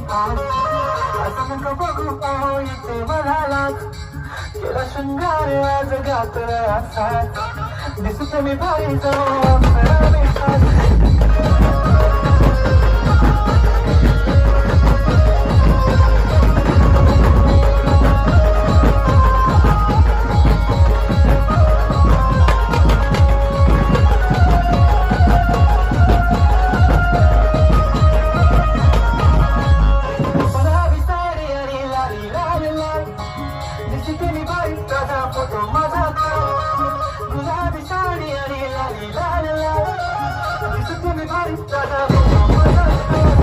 असं नका बघू पाहू इथे म्हणाला केला शृंगार आज गात्र असा दिसतो मी भारी जाऊ फोटो माझा गुलाबी साडी आणि लाली लाल लाल तुम्ही भारी दादा फोटो माझा